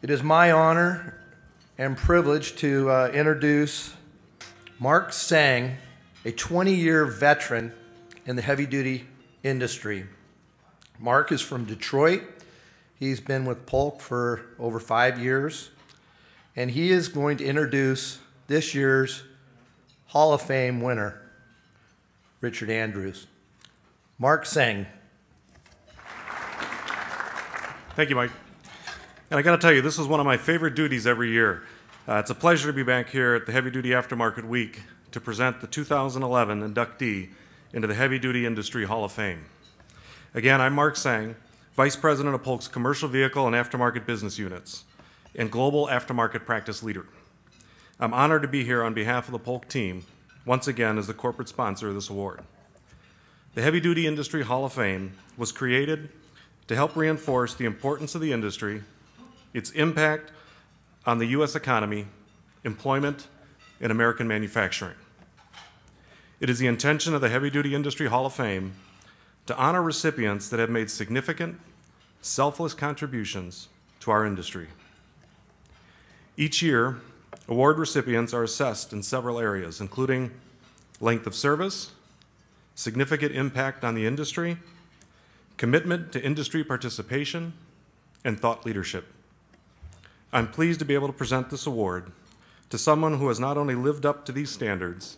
It is my honor and privilege to introduce Mark Sang, a 20-year veteran in the heavy-duty industry. Mark is from Detroit. He's been with Polk for over 5 years, and he is going to introduce this year's Hall of Fame winner, Richard Andrews. Mark Sang. Thank you, Mike. And I got to tell you, this is one of my favorite duties every year. It's a pleasure to be back here at the Heavy Duty Aftermarket Week to present the 2011 inductee into the Heavy Duty Industry Hall of Fame. Again, I'm Mark Sang, Vice President of Polk's Commercial Vehicle and Aftermarket Business Units and Global Aftermarket Practice Leader. I'm honored to be here on behalf of the Polk team, once again as the corporate sponsor of this award. The Heavy Duty Industry Hall of Fame was created to help reinforce the importance of the industry, its impact on the U.S. economy, employment, and American manufacturing. It is the intention of the Heavy Duty Industry Hall of Fame to honor recipients that have made significant, selfless contributions to our industry. Each year, award recipients are assessed in several areas, including length of service, significant impact on the industry, commitment to industry participation, and thought leadership. I'm pleased to be able to present this award to someone who has not only lived up to these standards,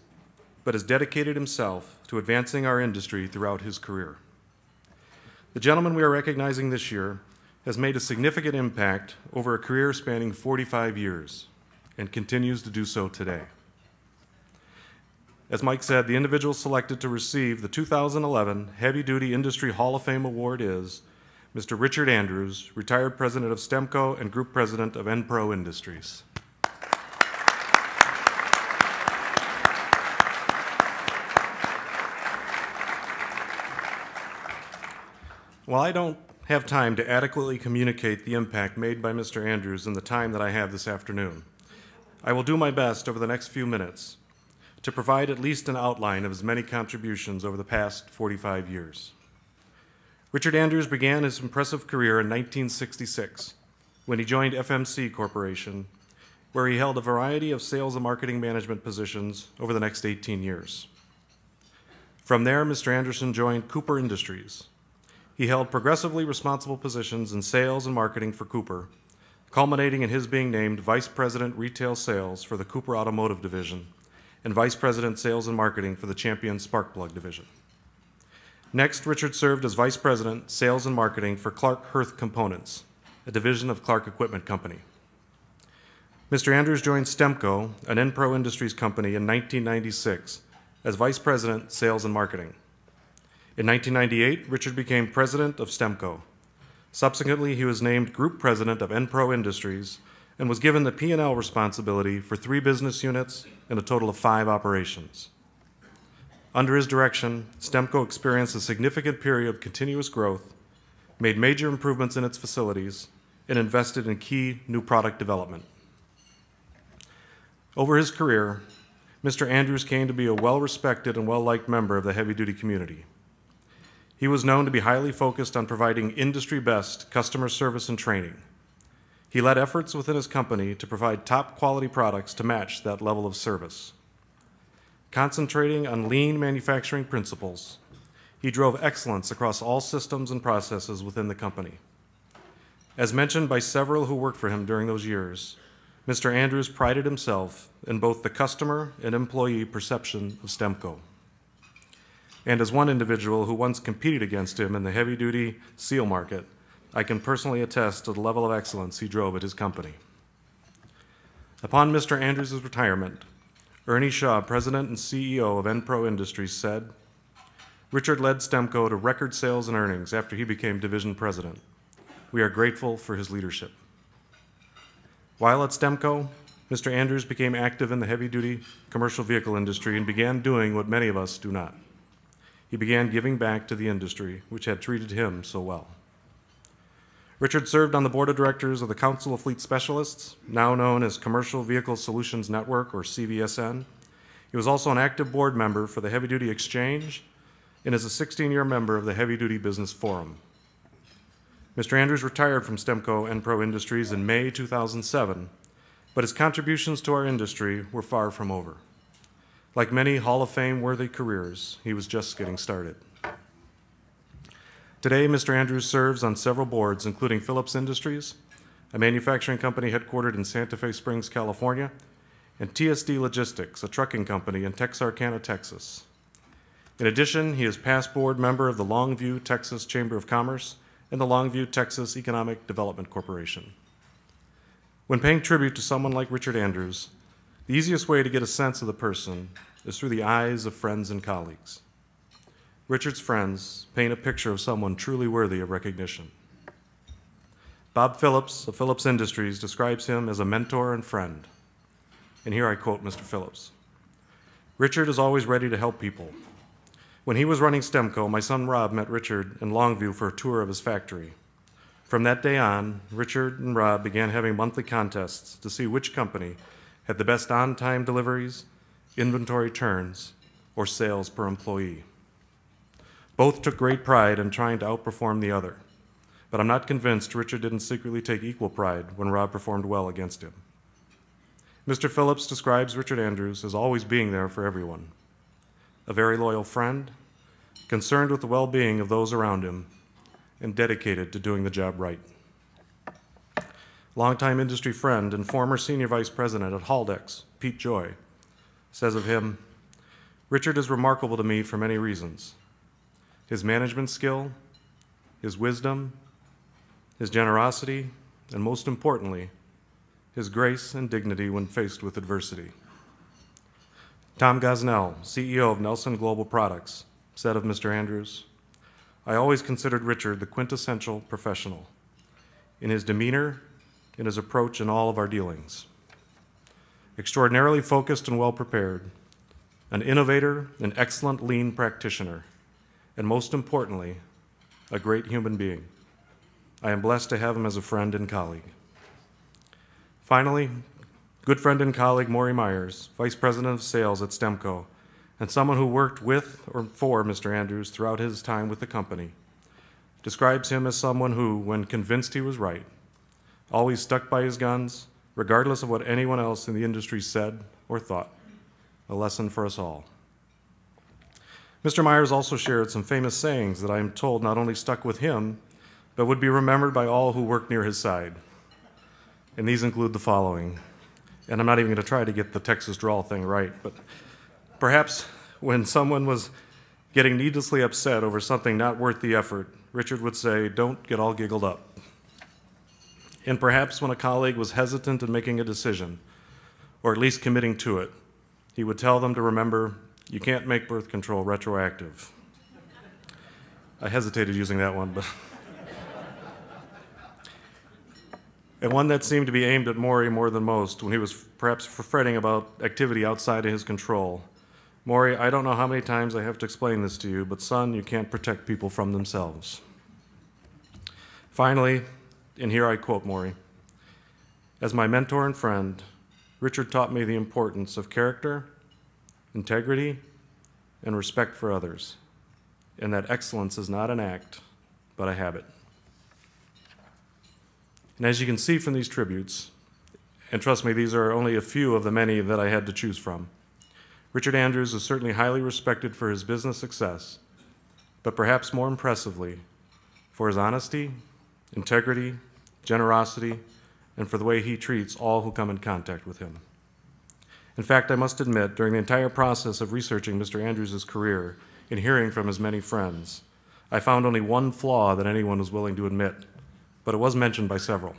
but has dedicated himself to advancing our industry throughout his career. The gentleman we are recognizing this year has made a significant impact over a career spanning 45 years and continues to do so today. As Mike said, the individual selected to receive the 2011 Heavy Duty Industry Hall of Fame Award is Mr. Richard Andrews, retired president of STEMCO and group president of Enpro Industries. While I don't have time to adequately communicate the impact made by Mr. Andrews in the time that I have this afternoon, I will do my best over the next few minutes to provide at least an outline of his many contributions over the past 45 years. Richard Andrews began his impressive career in 1966 when he joined FMC Corporation, where he held a variety of sales and marketing management positions over the next 18 years. From there, Mr. Anderson joined Cooper Industries. He held progressively responsible positions in sales and marketing for Cooper, culminating in his being named Vice President Retail Sales for the Cooper Automotive Division and Vice President Sales and Marketing for the Champion Spark Plug Division. Next, Richard served as Vice President, Sales and Marketing for Clark Hearth Components, a division of Clark Equipment Company. Mr. Andrews joined STEMCO, an Enpro Industries company, in 1996 as Vice President, Sales and Marketing. In 1998, Richard became President of STEMCO. Subsequently, he was named Group President of Enpro Industries and was given the P&L responsibility for 3 business units and a total of 5 operations. Under his direction, STEMCO experienced a significant period of continuous growth, made major improvements in its facilities, and invested in key new product development. Over his career, Mr. Andrews came to be a well-respected and well-liked member of the heavy-duty community. He was known to be highly focused on providing industry-best customer service and training. He led efforts within his company to provide top-quality products to match that level of service. Concentrating on lean manufacturing principles, he drove excellence across all systems and processes within the company. As mentioned by several who worked for him during those years, Mr. Andrews prided himself in both the customer and employee perception of STEMCO. And as one individual who once competed against him in the heavy-duty seal market, I can personally attest to the level of excellence he drove at his company. Upon Mr. Andrews' retirement, Ernie Shaw, President and CEO of Enpro Industries, said, "Richard led STEMCO to record sales and earnings after he became division president. We are grateful for his leadership." While at STEMCO, Mr. Andrews became active in the heavy-duty commercial vehicle industry and began doing what many of us do not. He began giving back to the industry, which had treated him so well. Richard served on the board of directors of the Council of Fleet Specialists, now known as Commercial Vehicle Solutions Network, or CVSN. He was also an active board member for the Heavy Duty Exchange and is a 16-year member of the Heavy Duty Business Forum. Mr. Andrews retired from Stemco Enpro Industries in May 2007, but his contributions to our industry were far from over. Like many Hall of Fame-worthy careers, he was just getting started. Today, Mr. Andrews serves on several boards, including Phillips Industries, a manufacturing company headquartered in Santa Fe Springs, California, and TSD Logistics, a trucking company in Texarkana, Texas. In addition, he is past board member of the Longview, Texas Chamber of Commerce and the Longview, Texas Economic Development Corporation. When paying tribute to someone like Richard Andrews, the easiest way to get a sense of the person is through the eyes of friends and colleagues. Richard's friends paint a picture of someone truly worthy of recognition. Bob Phillips of Phillips Industries describes him as a mentor and friend. And here I quote Mr. Phillips. "Richard is always ready to help people. When he was running Stemco, my son Rob met Richard in Longview for a tour of his factory. From that day on, Richard and Rob began having monthly contests to see which company had the best on-time deliveries, inventory turns, or sales per employee. Both took great pride in trying to outperform the other, but I'm not convinced Richard didn't secretly take equal pride when Rob performed well against him." Mr. Phillips describes Richard Andrews as always being there for everyone, a very loyal friend, concerned with the well-being of those around him, and dedicated to doing the job right. Longtime industry friend and former senior vice president at Haldex, Pete Joy, says of him, "Richard is remarkable to me for many reasons. His management skill, his wisdom, his generosity, and most importantly, his grace and dignity when faced with adversity." Tom Gosnell, CEO of Nelson Global Products, said of Mr. Andrews, "I always considered Richard the quintessential professional in his demeanor, in his approach in all of our dealings. Extraordinarily focused and well-prepared, an innovator, an excellent lean practitioner, and most importantly, a great human being. I am blessed to have him as a friend and colleague." Finally, good friend and colleague Maury Myers, Vice President of Sales at Stemco, and someone who worked with or for Mr. Andrews throughout his time with the company, describes him as someone who, when convinced he was right, always stuck by his guns, regardless of what anyone else in the industry said or thought. A lesson for us all. Mr. Myers also shared some famous sayings that I am told not only stuck with him, but would be remembered by all who worked near his side. And these include the following. And I'm not even going to try to get the Texas drawl thing right, but perhaps when someone was getting needlessly upset over something not worth the effort, Richard would say, "Don't get all giggled up." And perhaps when a colleague was hesitant in making a decision, or at least committing to it, he would tell them to remember, "You can't make birth control retroactive." I hesitated using that one, but... And one that seemed to be aimed at Maury more than most, when he was perhaps fretting about activity outside of his control. "Maury, I don't know how many times I have to explain this to you, but son, you can't protect people from themselves." Finally, and here I quote Maury, "As my mentor and friend, Richard taught me the importance of character, integrity, and respect for others, and that excellence is not an act, but a habit." And as you can see from these tributes, and trust me, these are only a few of the many that I had to choose from, Richard Andrews is certainly highly respected for his business success, but perhaps more impressively, for his honesty, integrity, generosity, and for the way he treats all who come in contact with him. In fact, I must admit, during the entire process of researching Mr. Andrews' career and hearing from his many friends, I found only one flaw that anyone was willing to admit, but it was mentioned by several.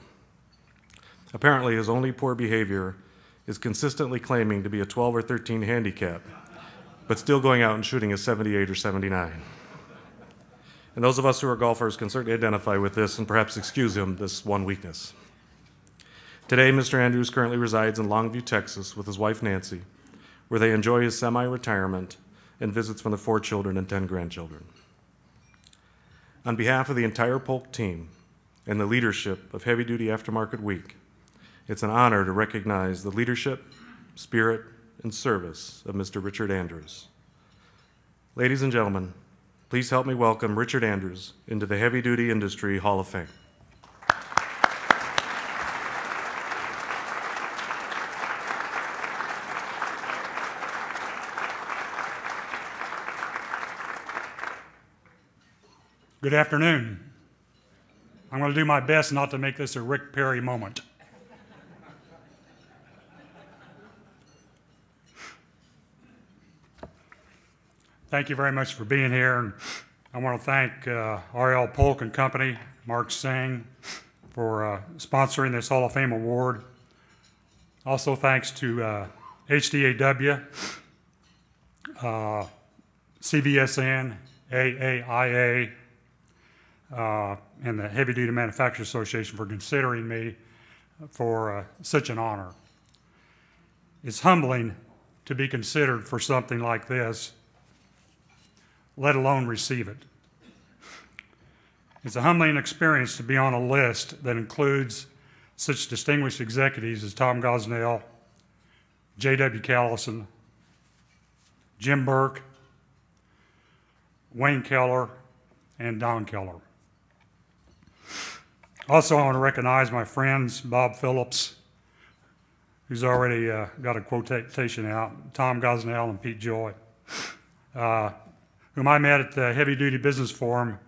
Apparently, his only poor behavior is consistently claiming to be a 12 or 13 handicap, but still going out and shooting a 78 or 79. And those of us who are golfers can certainly identify with this and perhaps excuse him this one weakness. Today, Mr. Andrews currently resides in Longview, Texas with his wife Nancy, where they enjoy his semi-retirement and visits from the 4 children and 10 grandchildren. On behalf of the entire Polk team and the leadership of Heavy Duty Aftermarket Week, it's an honor to recognize the leadership, spirit, and service of Mr. Richard Andrews. Ladies and gentlemen, please help me welcome Richard Andrews into the Heavy Duty Industry Hall of Fame. Good afternoon. I'm going to do my best not to make this a Rick Perry moment. Thank you very much for being here. And I want to thank R.L. Polk and Company, Mark Singh, for sponsoring this Hall of Fame award. Also thanks to HDAW, CVSN, AAIA, and the Heavy Duty Manufacturers Association for considering me for such an honor. It's humbling to be considered for something like this, let alone receive it. It's a humbling experience to be on a list that includes such distinguished executives as Tom Gosnell, J.W. Callison, Jim Burke, Wayne Keller, and Don Keller. Also, I want to recognize my friends, Bob Phillips, who's already got a quotation out, Tom Gosnell and Pete Joy, whom I met at the Heavy Duty Business Forum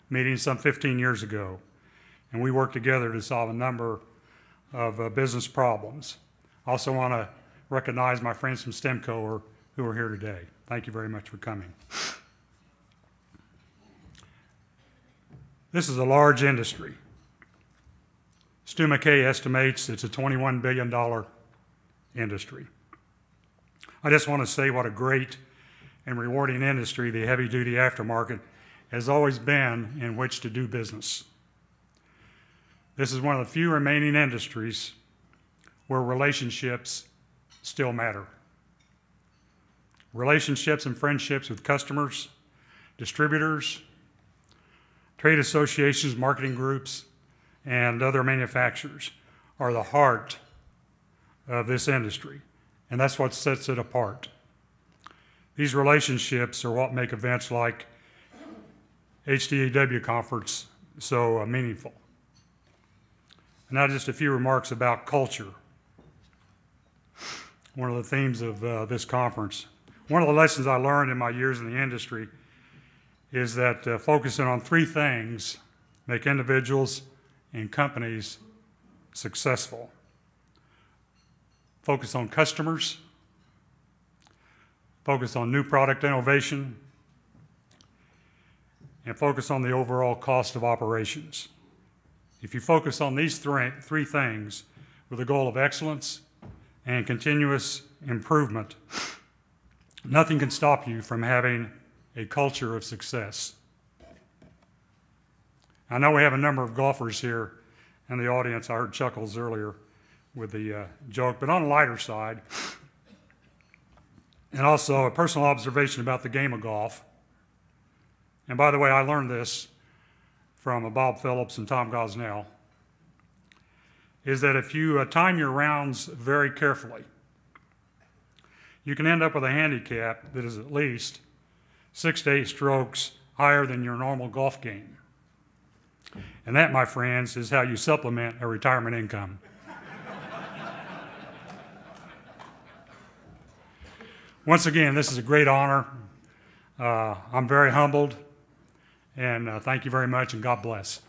meeting some 15 years ago. And we worked together to solve a number of business problems. I also want to recognize my friends from STEMCO who are here today. Thank you very much for coming. This is a large industry. Stu McKay estimates it's a $21 billion industry. I just want to say what a great and rewarding industry the heavy-duty aftermarket has always been in which to do business. This is one of the few remaining industries where relationships still matter. Relationships and friendships with customers, distributors, trade associations, marketing groups, and other manufacturers are the heart of this industry, and that's what sets it apart. These relationships are what make events like HDAW conference so meaningful. And now just a few remarks about culture. One of the themes of this conference. One of the lessons I learned in my years in the industry is that focusing on three things make individuals and companies successful. Focus on customers, focus on new product innovation, and focus on the overall cost of operations. If you focus on these three things with the goal of excellence and continuous improvement, nothing can stop you from having a culture of success. I know we have a number of golfers here in the audience. I heard chuckles earlier with the joke, but on a lighter side, and also a personal observation about the game of golf. And by the way, I learned this from Bob Phillips and Tom Gosnell, is that if you time your rounds very carefully, you can end up with a handicap that is at least 6 to 8 strokes higher than your normal golf game. And that, my friends, is how you supplement a retirement income. Once again, this is a great honor. I'm very humbled, and thank you very much, and God bless.